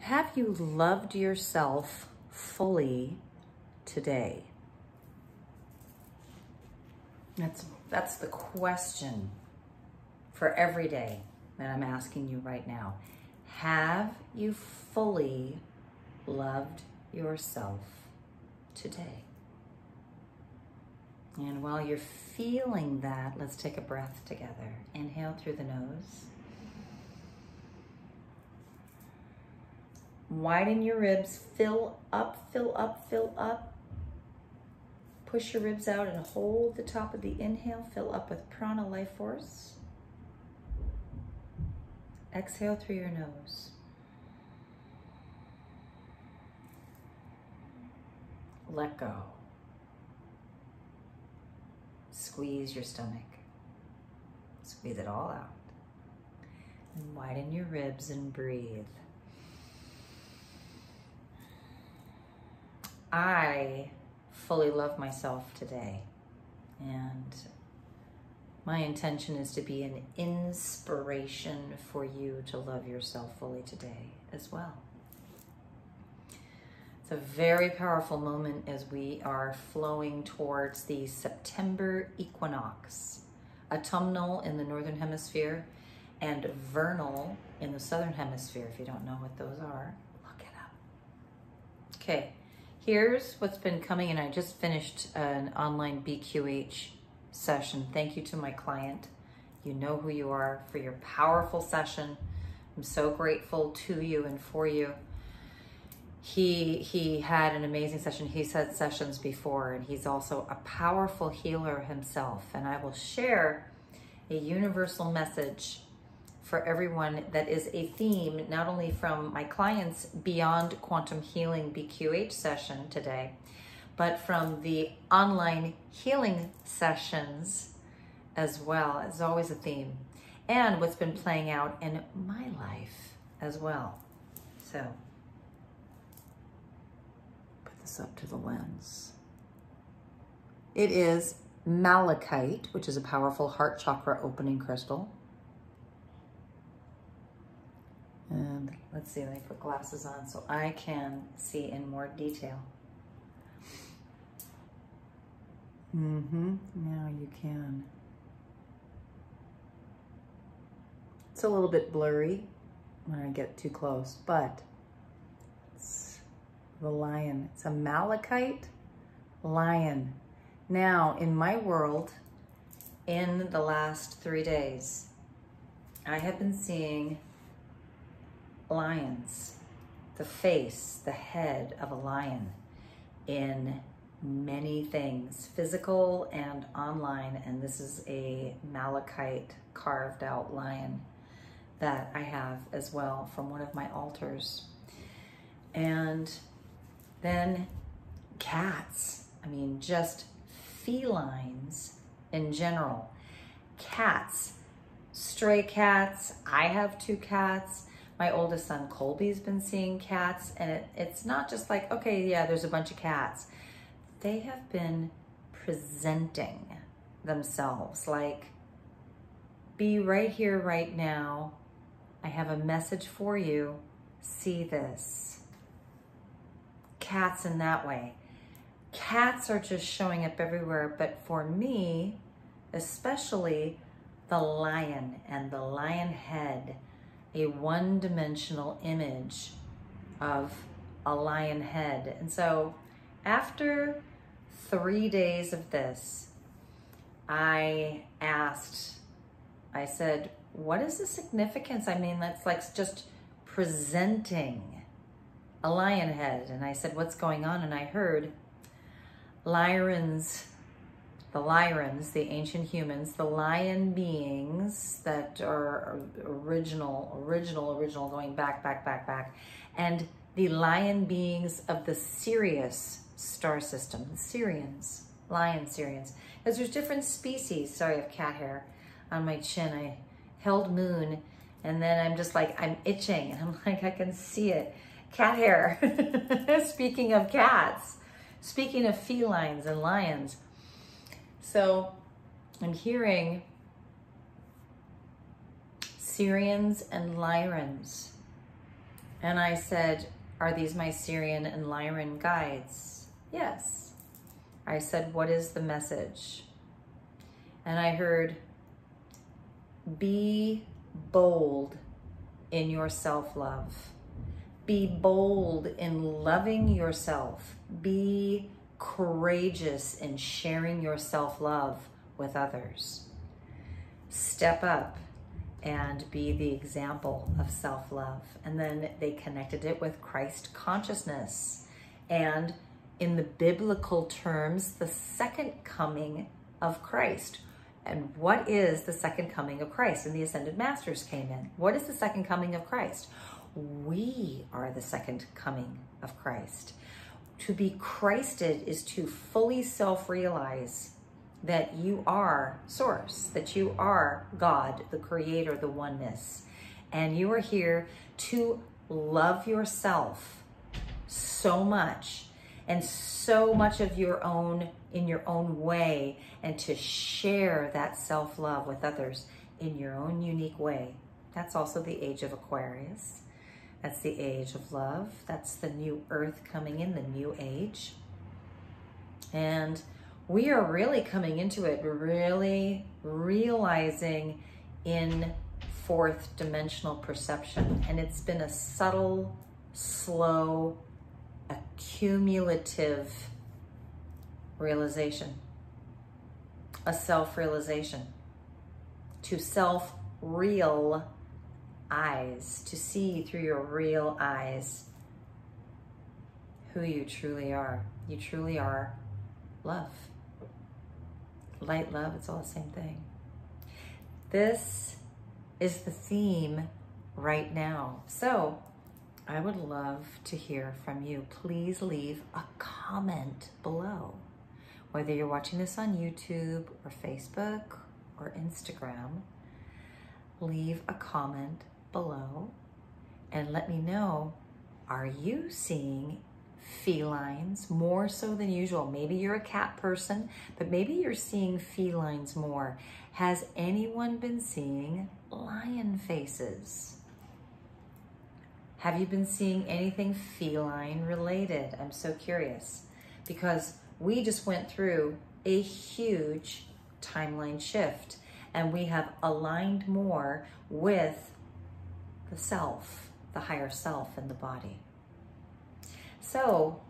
Have you loved yourself fully today? That's the question for every day that I'm asking you right now. Have you fully loved yourself today? And while you're feeling that, let's take a breath together. Inhale through the nose. Widen your ribs, fill up, fill up, fill up. Push your ribs out and hold the top of the inhale. Fill up with prana, life force. Exhale through your nose. Let go. Squeeze your stomach. Squeeze it all out. And widen your ribs and breathe. I fully love myself today, and my intention is to be an inspiration for you to love yourself fully today as well. It's a very powerful moment as we are flowing towards the September Equinox, autumnal in the Northern Hemisphere and vernal in the Southern Hemisphere. If you don't know what those are, look it up. Okay. Here's what's been coming in. I just finished an online BQH session. Thank you to my client. You know who you are for your powerful session. I'm so grateful to you and for you. He had an amazing session. He's had sessions before, and he's also a powerful healer himself. And I will share a universal message for everyone that is a theme, not only from my client's Beyond Quantum Healing BQH session today, but from the online healing sessions as well. It's always a theme. And what's been playing out in my life as well. So, put this up to the lens. It is malachite, which is a powerful heart chakra opening crystal. And let's see, let me put glasses on so I can see in more detail. Now you can. It's a little bit blurry when I get too close, but it's the lion. It's a malachite lion. Now, in my world, in the last 3 days, I have been seeing lions, the face, the head of a lion in many things, physical and online. And this is a malachite carved out lion that I have as well from one of my altars. And then cats, I mean, just felines in general. Cats, stray cats. I have 2 cats. My oldest son, Colby's been seeing cats, and it's not just like, okay, yeah, there's a bunch of cats. They have been presenting themselves like, be right here, right now. I have a message for you. See this. Cats in that way. Cats are just showing up everywhere, but for me, especially the lion and the lion head, a one-dimensional image of a lion head. And so after 3 days of this, I said, what is the significance? I mean, that's like just presenting a lion head. And I said, what's going on? And I heard the ancient humans, the lion beings that are original, going back, and the lion beings of the Sirius star system, the Sirians, lion Sirians. Because there's different species, sorry, I have cat hair on my chin. I held moon, and then I'm just like, I'm itching, and I'm like, I can see it. Cat hair. Speaking of cats, speaking of felines and lions. So I'm hearing Sirians and Lyrans And I said, are these my Sirian and Lyran guides? Yes. I said, what is the message? And I heard, be bold in your self-love. Be bold in loving yourself. Be courageous in sharing your self-love with others. Step up and be the example of self-love. And then they connected it with Christ consciousness. And in the biblical terms, the second coming of Christ. And what is the second coming of Christ? And the Ascended Masters came in. What is the second coming of Christ? We are the second coming of Christ. To be Christed is to fully self-realize that you are Source, that you are God, the Creator, the oneness. And you are here to love yourself so much, and so much of your own, in your own way, and to share that self-love with others in your own unique way. That's also the age of Aquarius. That's the age of love. That's the new earth coming in, the new age. And we are really coming into it, really realizing in fourth dimensional perception. And it's been a subtle, slow, accumulative realization, a self-realization, to self-real eyes, to see through your real eyes who you truly are. You truly are love. Light, love, it's all the same thing. This is the theme right now. So I would love to hear from you. Please leave a comment below. Whether you're watching this on YouTube or Facebook or Instagram, leave a comment below and let me know, are you seeing felines more so than usual? Maybe you're a cat person, but maybe you're seeing felines more. Has anyone been seeing lion faces? Have you been seeing anything feline related? I'm so curious, because we just went through a huge timeline shift and we have aligned more with the self, the higher self in the body. So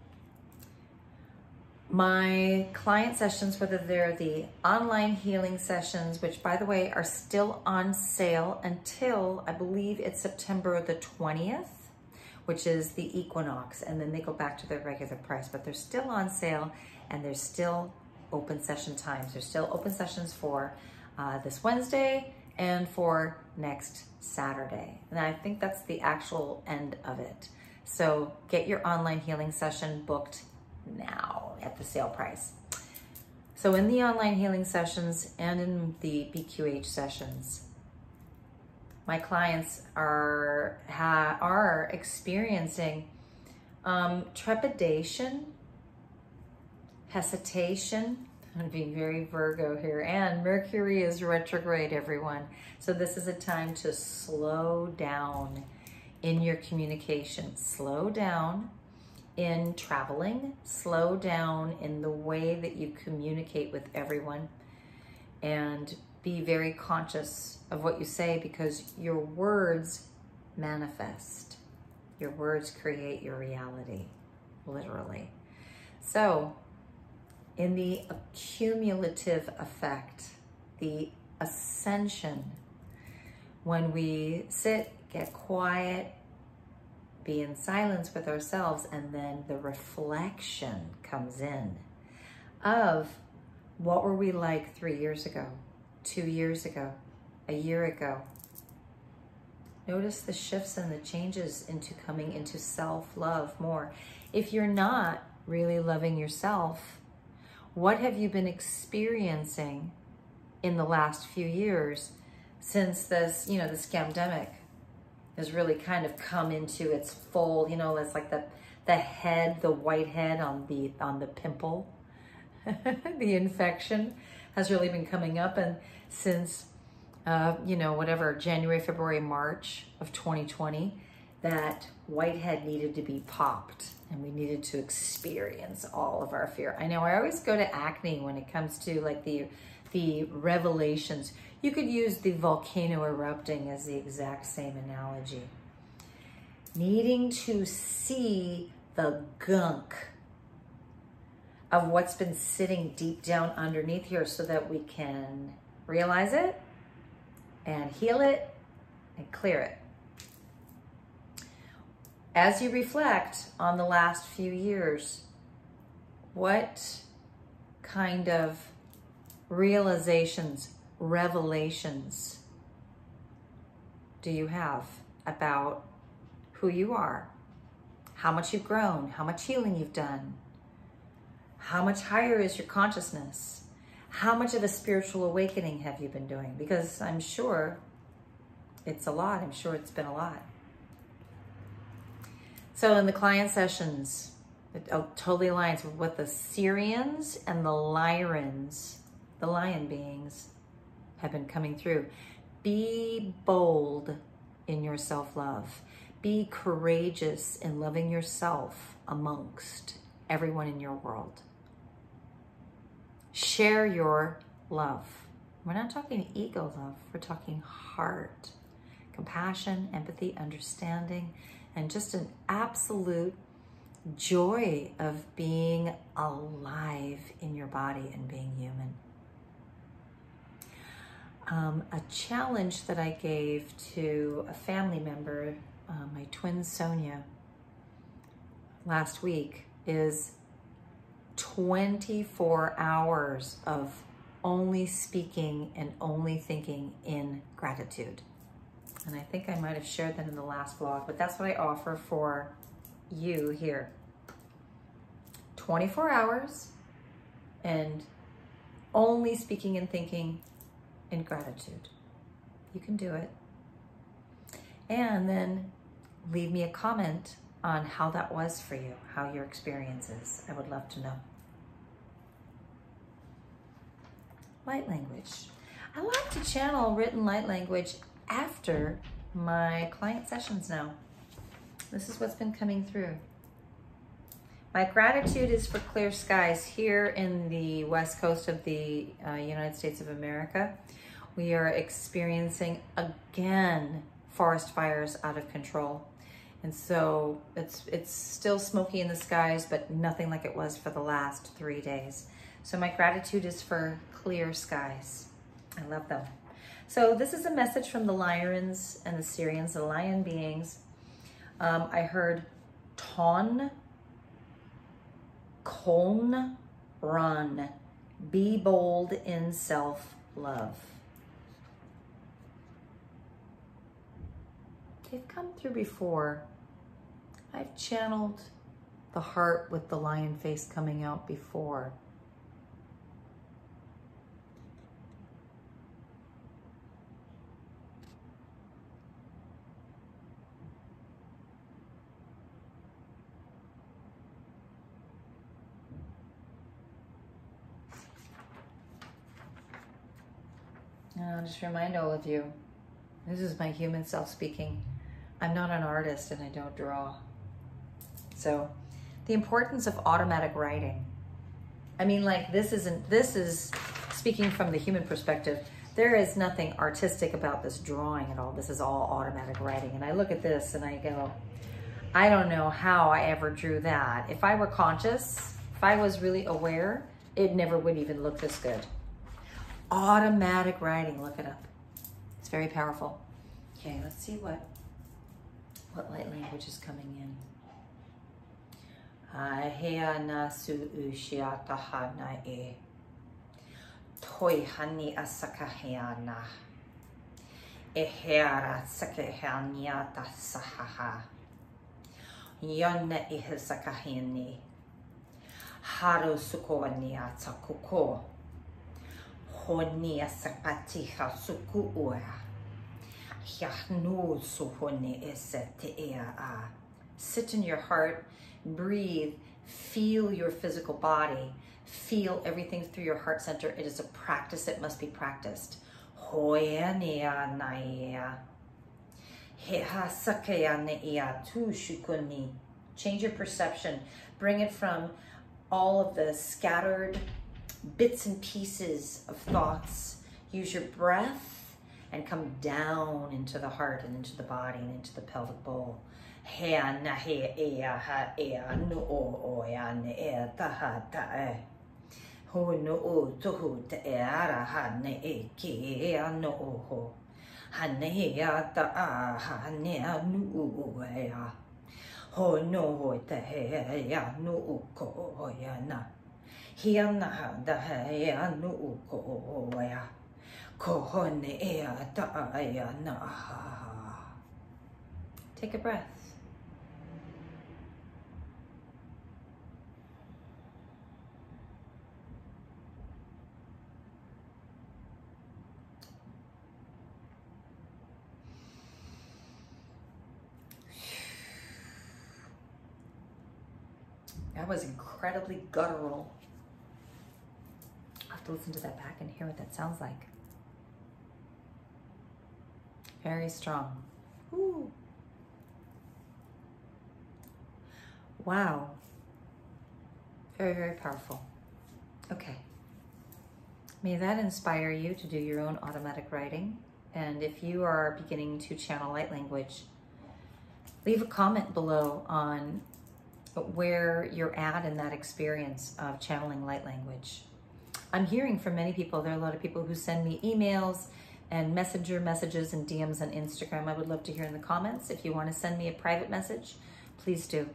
my client sessions, whether they're the online healing sessions, which by the way are still on sale until I believe it's September the 20th, which is the equinox, and then they go back to their regular price, but they're still on sale and there's still open session times. There's still open sessions for this Wednesday and for next Saturday. And I think that's the actual end of it. So get your online healing session booked now at the sale price. So in the online healing sessions and in the BQH sessions, my clients are experiencing trepidation, hesitation. I'm being very Virgo here, and Mercury is retrograde, everyone. So this is a time to slow down in your communication, slow down in traveling, slow down in the way that you communicate with everyone, and be very conscious of what you say, because your words manifest. Your words create your reality, literally. So in the accumulative effect, the ascension, when we sit, get quiet, be in silence with ourselves, and then the reflection comes in of what were we like 3 years ago, 2 years ago, a year ago. Notice the shifts and the changes into coming into self-love more. If you're not really loving yourself, what have you been experiencing in the last few years since this, you know, the scamdemic has really kind of come into its full, you know, it's like the head, the white head on the pimple, the infection has really been coming up. And since, you know, whatever, January, February, March of 2020, that whitehead needed to be popped and we needed to experience all of our fear. I know I always go to acne when it comes to like the revelations. You could use the volcano erupting as the exact same analogy. Needing to see the gunk of what's been sitting deep down underneath here so that we can realize it and heal it and clear it. As you reflect on the last few years, what kind of realizations, revelations do you have about who you are, how much you've grown, how much healing you've done, how much higher is your consciousness, how much of a spiritual awakening have you been doing? Because I'm sure it's a lot. I'm sure it's been a lot. So in the client sessions, it totally aligns with what the Sirians and the Lyrans, the lion beings, have been coming through. Be bold in your self-love. Be courageous in loving yourself amongst everyone in your world. Share your love. We're not talking ego love. We're talking heart, compassion, empathy, understanding, and just an absolute joy of being alive in your body and being human. A challenge that I gave to a family member, my twin Sonya, last week is 24 hours of only speaking and only thinking in gratitude. And I think I might have shared that in the last vlog, but that's what I offer for you here. 24 hours and only speaking and thinking in gratitude. You can do it. And then leave me a comment on how that was for you, how your experience is. I would love to know. Light language. I like to channel written light language after my client sessions now. This is what's been coming through. My gratitude is for clear skies here in the west coast of the United States of America. We are experiencing, again, forest fires out of control. And so it's still smoky in the skies, but nothing like it was for the last 3 days. So my gratitude is for clear skies. I love them. So this is a message from the Lyrans and the Sirians, the lion beings. I heard ton, kon, run. Be bold in self-love. They've come through before. I've channeled the heart with the lion face coming out before. And I'll just remind all of you, this is my human self speaking. I'm not an artist and I don't draw. So the importance of automatic writing. I mean, like this is speaking from the human perspective. There is nothing artistic about this drawing at all. This is all automatic writing. And I look at this and I go, I don't know how I ever drew that. If I were conscious, if I was really aware, it never would even look this good. Automatic writing, look it up. It's very powerful. Okay, let's see what light language is coming in. Aheana su ushiata hana e. Toi hani asakaheana. Ehera sakehaniata sahaha. Yonna ihesakahini. Haru sukoaniata kuko. Honia sapatiha sukuua. Sit in your heart, breathe, feel your physical body, feel everything through your heart center. It is a practice that must be practiced. Change your perception. Bring it from all of the scattered bits and pieces of thoughts. Use your breath and come down into the heart and into the body and into the pelvic bowl. Ho no ho te he ya no uko ho ya na hiana da he ya no uko ho ya ko ho ne ya ta ya na. Take a breath. That was incredibly guttural. I'll have to listen to that back and hear what that sounds like. Very strong. Ooh. Wow. Very, very powerful. Okay. May that inspire you to do your own automatic writing. And if you are beginning to channel light language, leave a comment below on where you're at in that experience of channeling light language. I'm hearing from many people, there are a lot of people who send me emails and messenger messages and DMs on Instagram. I would love to hear in the comments. If you want to send me a private message, please do.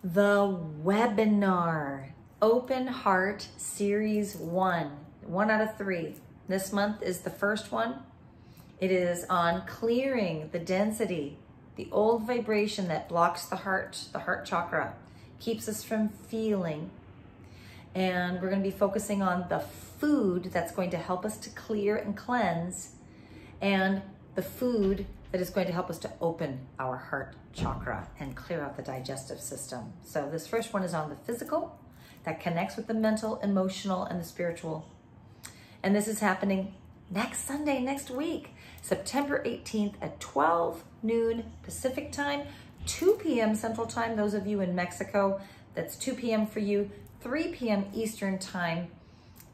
The webinar, Open Heart Series 1 out of 3. This month is the first one. It is on clearing the density, the old vibration that blocks the heart chakra, keeps us from feeling. And we're going to be focusing on the food that's going to help us to clear and cleanse, and the food that is going to help us to open our heart chakra and clear out the digestive system. So this first one is on the physical, that connects with the mental, emotional, and the spiritual. And this is happening next Sunday, next week, September 18th at 12 noon Pacific time, 2 p.m. Central time. Those of you in Mexico, that's 2 p.m. for you, 3 p.m. Eastern time.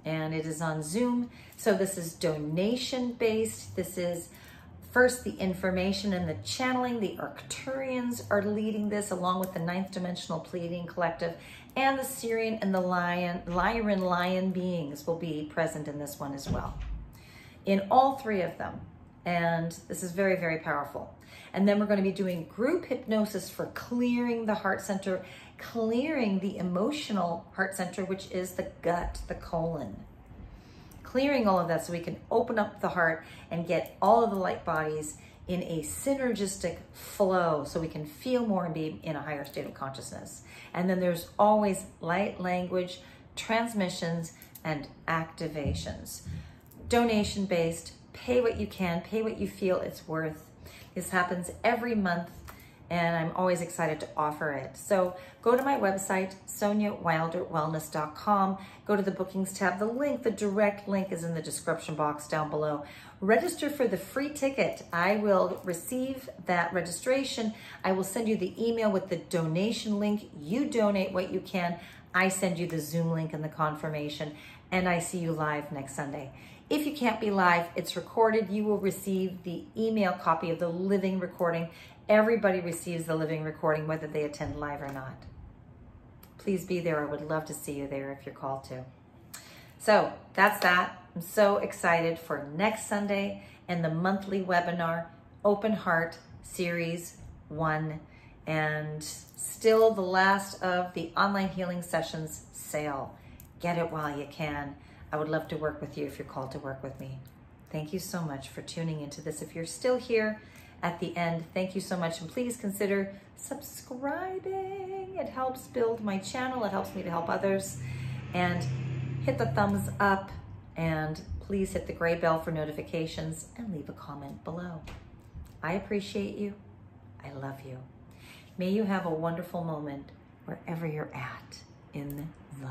And it is on Zoom. So this is donation based. This is first the information and the channeling. The Arcturians are leading this along with the 9th Dimensional Pleiadian Collective, and the Sirian and the Lyran lion beings will be present in this one as well. In all 3 of them. And this is very, very powerful. And then we're going to be doing group hypnosis for clearing the heart center, clearing the emotional heart center, which is the gut, the colon. Clearing all of that so we can open up the heart and get all of the light bodies in a synergistic flow so we can feel more and be in a higher state of consciousness. And then there's always light language, transmissions, and activations. Donation based, pay what you can, pay what you feel it's worth. This happens every month, and I'm always excited to offer it. So go to my website, SonyaWilderWellness.com. Go to the bookings tab. The direct link is in the description box down below. Register for the free ticket. I will receive that registration. I will send you the email with the donation link. You donate what you can. I send you the Zoom link and the confirmation, and I see you live next Sunday. If you can't be live, it's recorded. You will receive the email copy of the living recording. Everybody receives the living recording, whether they attend live or not. Please be there. I would love to see you there if you're called to. So that's that. I'm so excited for next Sunday and the monthly webinar, Open Heart Series 1. And still the last of the online healing sessions sale. Get it while you can. I would love to work with you if you're called to work with me. Thank you so much for tuning into this. If you're still here at the end, thank you so much. And please consider subscribing. It helps build my channel. It helps me to help others. And hit the thumbs up, and please hit the gray bell for notifications and leave a comment below. I appreciate you. I love you. May you have a wonderful moment wherever you're at in the